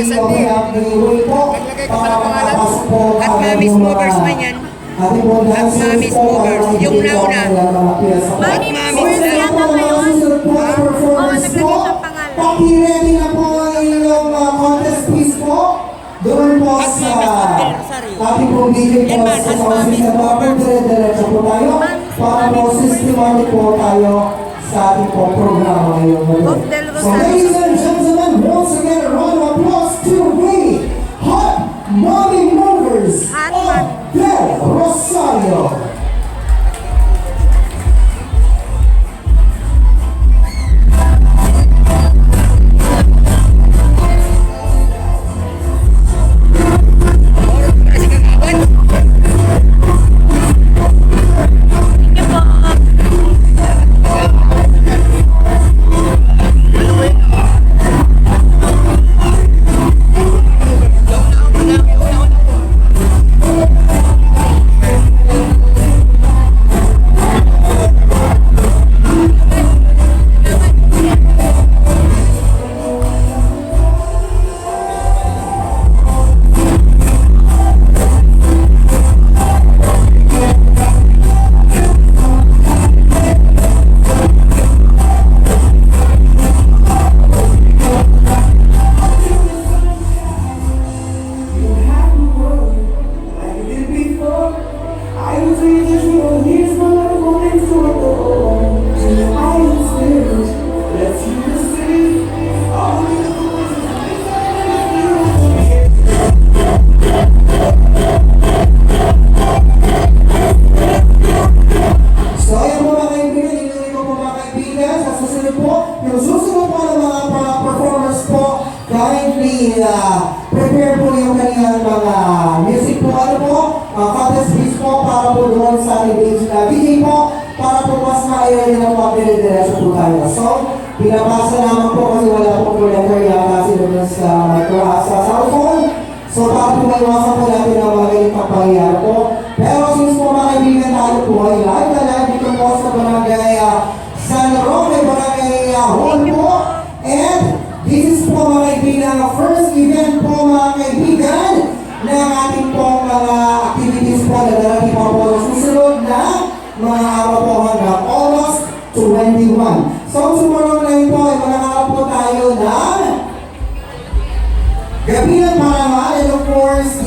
Sandy. Naglagay ka pa ng pangalan. At Mami's Movers man yan. At Mami's Movers. Yung nauna. At Mami's yata ngayon. Oo, naglagay ng pangalan. Paki-ready na po ang inyong contest piece po. Doon po sa ating pong DJ po sa Sausage na Bago. Dire-diretso po tayo para po systematic po tayo sa ating pong programa ngayon. So ladies and gentlemen, once again, a round of applause to the Hot Mommy Movers of Del Rosario. Prepare po yung kanyang mga music po, ano po, contest piece po para po doon sa ating DJ po, para po mas maayon nila po ang dire-diretso po tayo. So, pinapasa naman po kasi wala po connector yata sila doon sa cellphone. So, para po maiwasan po natin ang mga ganitang pangyayari po. Pero since po mga kaibigan tayo po ay live na live dito po sa Barangay San Roque, Barangay Hall po. And this is po mga kaibigan, ang first event po mga kaibigan ng ating pong mga activities po na darating po po sa susunod na mga araw po hanggang August 21. So tomorrow night po ay manangarap po tayo ng Gabi ng Parangal and of course